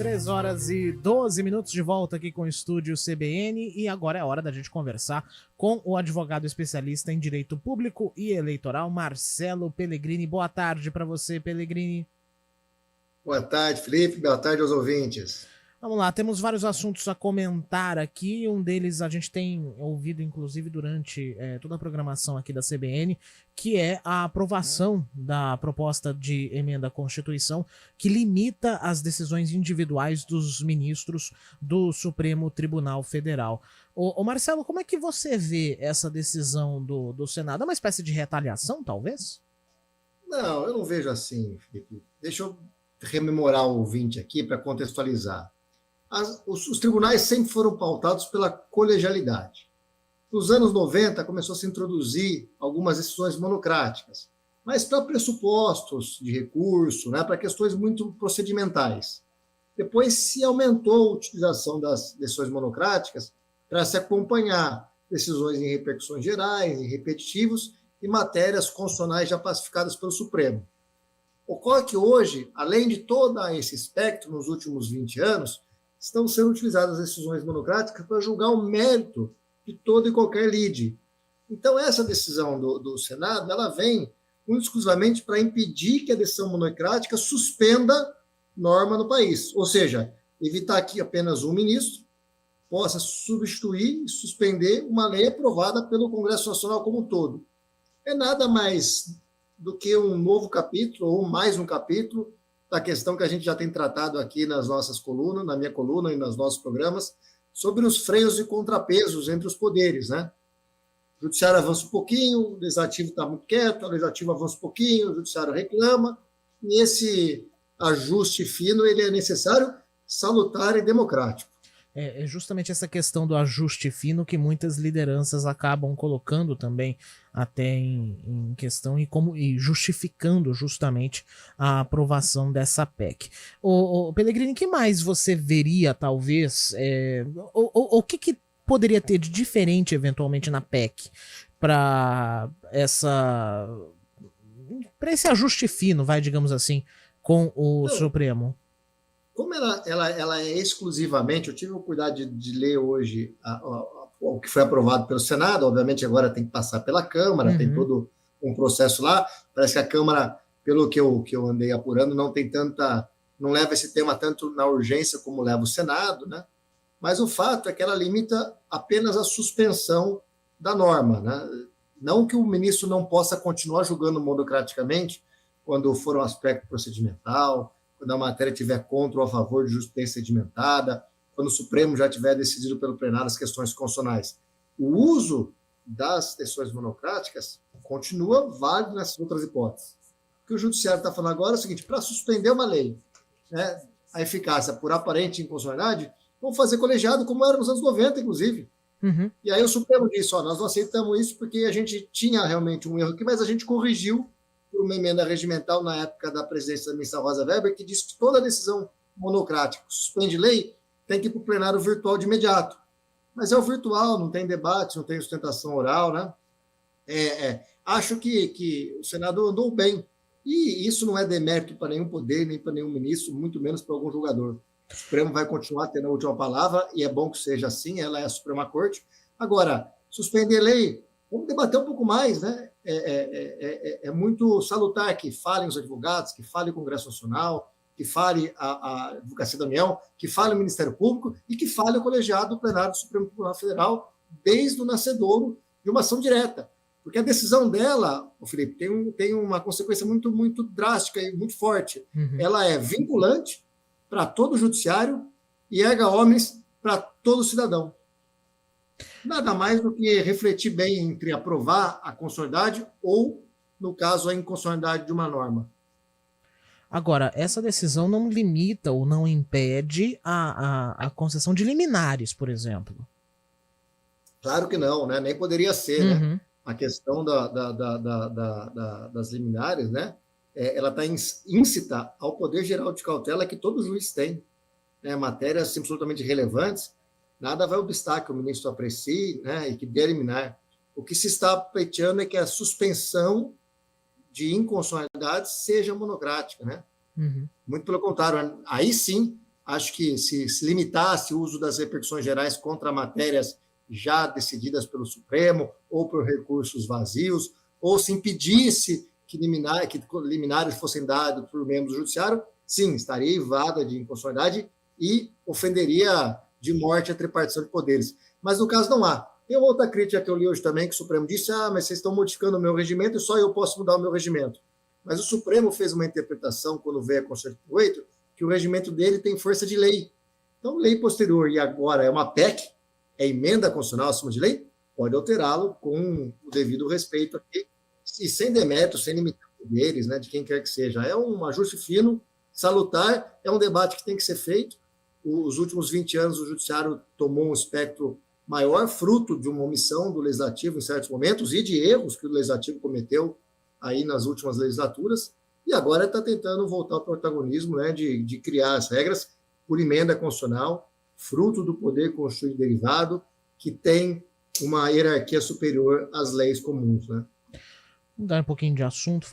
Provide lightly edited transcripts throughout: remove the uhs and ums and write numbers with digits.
3h12 de volta aqui com o Estúdio CBN e agora é hora da gente conversar com o advogado especialista em Direito Público e Eleitoral, Marcelo Pellegrini. Boa tarde para você, Pellegrini. Boa tarde, Felipe. Boa tarde aos ouvintes. Vamos lá, temos vários assuntos a comentar aqui, um deles a gente tem ouvido inclusive durante toda a programação aqui da CBN, que é a aprovação da proposta de emenda à Constituição que limita as decisões individuais dos ministros do Supremo Tribunal Federal. Ô Marcelo, como é que você vê essa decisão do Senado? É uma espécie de retaliação, talvez? Não, eu não vejo assim, Felipe. Deixa eu rememorar o ouvinte aqui para contextualizar. Os tribunais sempre foram pautados pela colegialidade. Nos anos 90, começou a se introduzir algumas decisões monocráticas, mas para pressupostos de recurso, né, para questões muito procedimentais. Depois se aumentou a utilização das decisões monocráticas para se acompanhar decisões em repercussões gerais, em repetitivos e matérias constitucionais já pacificadas pelo Supremo. Ocorre que hoje, além de todo esse espectro, nos últimos 20 anos, estão sendo utilizadas as decisões monocráticas para julgar o mérito de todo e qualquer lide. Então, essa decisão do Senado, ela vem muito exclusivamente para impedir que a decisão monocrática suspenda norma no país. Ou seja, evitar que apenas um ministro possa substituir e suspender uma lei aprovada pelo Congresso Nacional como um todo. É nada mais do que um novo capítulo, ou mais um capítulo, da questão que a gente já tem tratado aqui nas nossas colunas, na minha coluna e nos nossos programas, sobre os freios e contrapesos entre os poderes, né? O judiciário avança um pouquinho, o legislativo está muito quieto, o legislativo avança um pouquinho, o judiciário reclama, e esse ajuste fino ele é necessário, salutar e democrático. É justamente essa questão do ajuste fino que muitas lideranças acabam colocando também até em questão e justificando justamente a aprovação dessa PEC. O Pellegrini, o que mais você veria, talvez, o que poderia ter de diferente, eventualmente, na PEC para esse ajuste fino, digamos assim, com o Supremo? Como ela é exclusivamente, eu tive o cuidado de ler hoje o que foi aprovado pelo Senado, obviamente agora tem que passar pela Câmara, tem todo um processo lá, parece que a Câmara, pelo que eu andei apurando, não leva esse tema tanto na urgência como leva o Senado, né? Mas o fato é que ela limita apenas a suspensão da norma, né? Não que o ministro não possa continuar julgando monocraticamente quando for um aspecto procedimental, quando a matéria estiver contra ou a favor de justiça sedimentada, quando o Supremo já tiver decidido pelo plenário as questões constitucionais. O uso das decisões monocráticas continua válido nessas outras hipóteses. O que o Judiciário está falando agora é o seguinte: para suspender uma lei, né, a eficácia por aparente inconstitucionalidade, vamos fazer colegiado, como era nos anos 90, inclusive. E aí o Supremo disse: nós não aceitamos isso porque a gente tinha realmente um erro aqui, mas a gente corrigiu por uma emenda regimental na época da presidência da ministra Rosa Weber, que diz que toda decisão monocrática que suspende lei tem que ir para o plenário virtual de imediato. Mas é o virtual, não tem debate, não tem sustentação oral, né? Acho que o Senado andou bem. E isso não é demérito para nenhum poder, nem para nenhum ministro, muito menos para algum julgador. O Supremo vai continuar tendo a última palavra, e é bom que seja assim, ela é a Suprema Corte. Agora, suspender lei, vamos debater um pouco mais, né? É muito salutar que falem os advogados, que fale o Congresso Nacional, que fale a Advocacia da União, que fale o Ministério Público e que fale o colegiado plenário do Supremo Tribunal Federal desde o nascedouro de uma ação direta. Porque a decisão dela, Felipe, tem uma consequência muito, muito drástica e muito forte. Ela é vinculante para todo o judiciário e erga omnes para todo cidadão. Nada mais do que refletir bem entre aprovar a constitucionalidade ou, no caso, a inconstitucionalidade de uma norma. Agora, essa decisão não limita ou não impede a concessão de liminares, por exemplo. Claro que não, né? Nem poderia ser, né? A questão das liminares, né? Ela está íncita ao poder geral de cautela que todo juiz tem. Né? Matérias absolutamente relevantes, nada vai obstar que o ministro aprecie, né, e que dê liminar. O que se está pleiteando é que a suspensão de inconstitucionalidade seja monocrática, né? Muito pelo contrário, aí sim Acho que se limitasse o uso das repercussões gerais contra matérias já decididas pelo Supremo ou por recursos vazios, ou se impedisse que liminares fossem dados por membros do Judiciário, sim, estaria evada de inconstitucionalidade e ofenderia de morte a tripartição de poderes. Mas no caso não há. Tem outra crítica que eu li hoje também, que o Supremo disse, mas vocês estão modificando o meu regimento e só eu posso mudar o meu regimento. Mas o Supremo fez uma interpretação, quando veio a Constituição 8, que o regimento dele tem força de lei. Então, lei posterior e agora é uma PEC, é emenda constitucional acima de lei, pode alterá-lo com o devido respeito aqui, e sem demérito, sem limitar poderes, né, de quem quer que seja. É um ajuste fino, salutar, é um debate que tem que ser feito. Os últimos 20 anos o Judiciário tomou um espectro maior, fruto de uma omissão do Legislativo em certos momentos e de erros que o Legislativo cometeu aí nas últimas legislaturas, e agora está tentando voltar ao protagonismo, né, de criar as regras por emenda constitucional, fruto do poder constituinte derivado, que tem uma hierarquia superior às leis comuns, né? Mudar um pouquinho de assunto,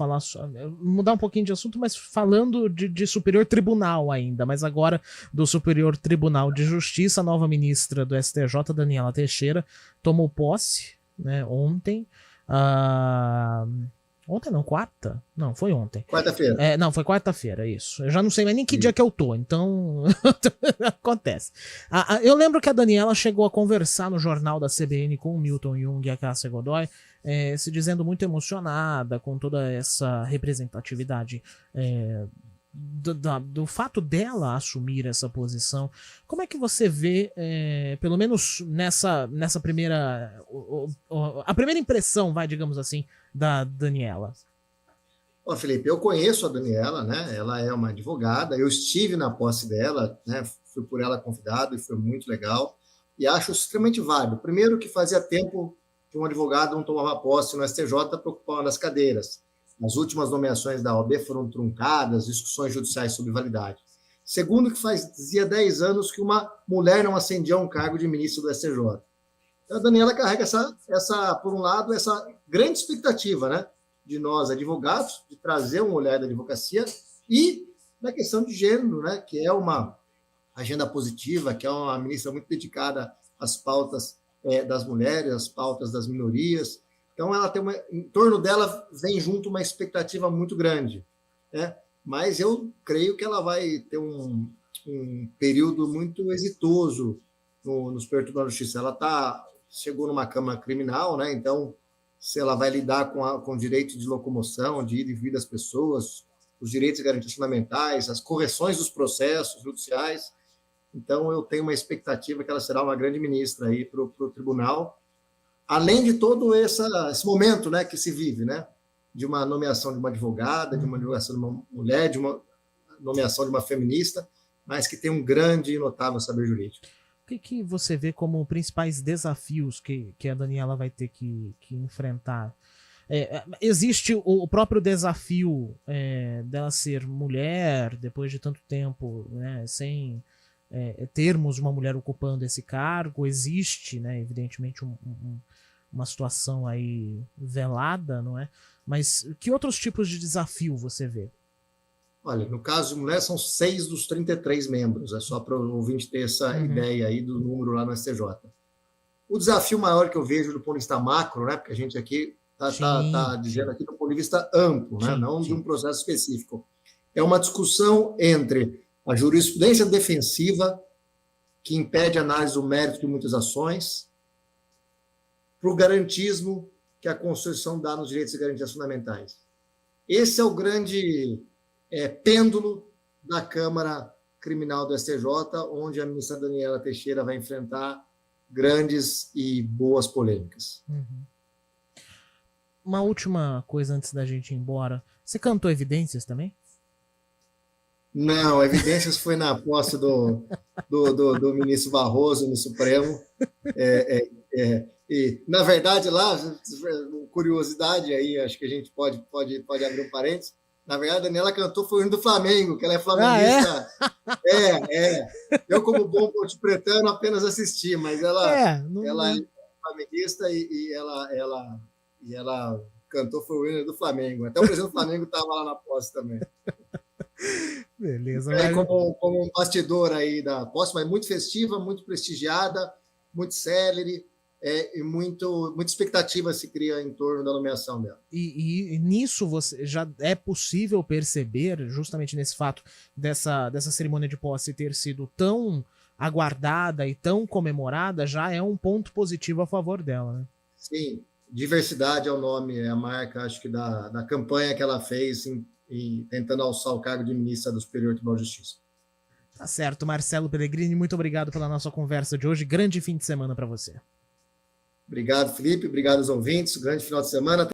mudar um pouquinho de assunto, mas falando de Superior Tribunal ainda, mas agora do Superior Tribunal de Justiça, a nova ministra do STJ, Daniela Teixeira, tomou posse, né, ontem. Ontem não, quarta? Não, foi ontem. Quarta-feira. Não, foi quarta-feira, isso. Eu já não sei mais nem que dia que eu tô, então acontece. Eu lembro que a Daniela chegou a conversar no jornal da CBN com o Milton Jung e a Cássia Godoy, se dizendo muito emocionada com toda essa representatividade do fato dela assumir essa posição. Como é que você vê, pelo menos nessa primeira... a primeira impressão, digamos assim, da Daniela? Felipe, eu conheço a Daniela, né? Ela é uma advogada, eu estive na posse dela, né? Fui por ela convidado e foi muito legal, e acho extremamente válido. Primeiro que fazia tempo que um advogado não tomava posse no STJ para ocupar uma das cadeiras. As últimas nomeações da OAB foram truncadas, discussões judiciais sobre validade. Segundo, que fazia 10 anos que uma mulher não ascendia a um cargo de ministro do STJ. Então, a Daniela carrega por um lado, essa grande expectativa, né, de nós, advogados, de trazer uma mulher da advocacia, e na questão de gênero, né, que é uma agenda positiva, que é uma ministra muito dedicada às pautas das mulheres, às pautas das minorias. Então, ela tem em torno dela vem junto uma expectativa muito grande, né? Mas eu creio que ela vai ter um período muito exitoso no Superior Tribunal de Justiça. Ela chegou numa Câmara Criminal, né? Então, se ela vai lidar com o direito de locomoção, de ida e vir das pessoas, os direitos e garantias fundamentais, as correções dos processos judiciais. Então, eu tenho uma expectativa que ela será uma grande ministra aí para o tribunal, além de todo esse momento, né, que se vive, né, de uma nomeação de uma advogada, de uma nomeação de uma mulher, de uma nomeação de uma feminista, mas que tem um grande e notável saber jurídico. O que você vê como principais desafios que a Daniela vai ter que enfrentar? Existe o próprio desafio dela ser mulher, depois de tanto tempo, né, sem termos uma mulher ocupando esse cargo. Existe, né, evidentemente, uma situação aí velada, não é? Mas que outros tipos de desafio você vê? Olha, no caso de mulher, são 6 dos 33 membros, é só para o ouvinte ter essa ideia aí do número lá no STJ. O desafio maior que eu vejo do ponto de vista macro, né, porque a gente aqui está dizendo aqui do ponto de vista amplo, né, não de um processo específico, é uma discussão entre a jurisprudência defensiva, que impede a análise do mérito de muitas ações, para o garantismo que a Constituição dá nos direitos e garantias fundamentais. Esse é o grande pêndulo da Câmara Criminal do STJ, onde a ministra Daniela Teixeira vai enfrentar grandes e boas polêmicas. Uma última coisa antes da gente ir embora. Você cantou Evidências também? Não, Evidências foi na posse do ministro Barroso no Supremo. E, na verdade, lá, curiosidade aí, acho que a gente pode abrir um parênteses. Na verdade, a Daniela cantou foi o hino do Flamengo, que ela é flamenguista. Eu, como bom ponte-pretano, apenas assisti, mas ela é flamenguista e ela cantou foi o hino do Flamengo. Até o presidente do Flamengo estava lá na posse também. Beleza. Aí, como um bastidor aí da posse, mas muito festiva, muito prestigiada, muito célere, e muita expectativa se cria em torno da nomeação dela. E nisso você já é possível perceber, justamente nesse fato dessa cerimônia de posse ter sido tão aguardada e tão comemorada, já é um ponto positivo a favor dela, né? Sim, diversidade é o nome, é a marca, acho que da campanha que ela fez e tentando alçar o cargo de ministra do Superior Tribunal de Justiça. Tá certo, Marcelo Pellegrini, muito obrigado pela nossa conversa de hoje. Grande fim de semana para você. Obrigado, Felipe. Obrigado aos ouvintes. Grande final de semana.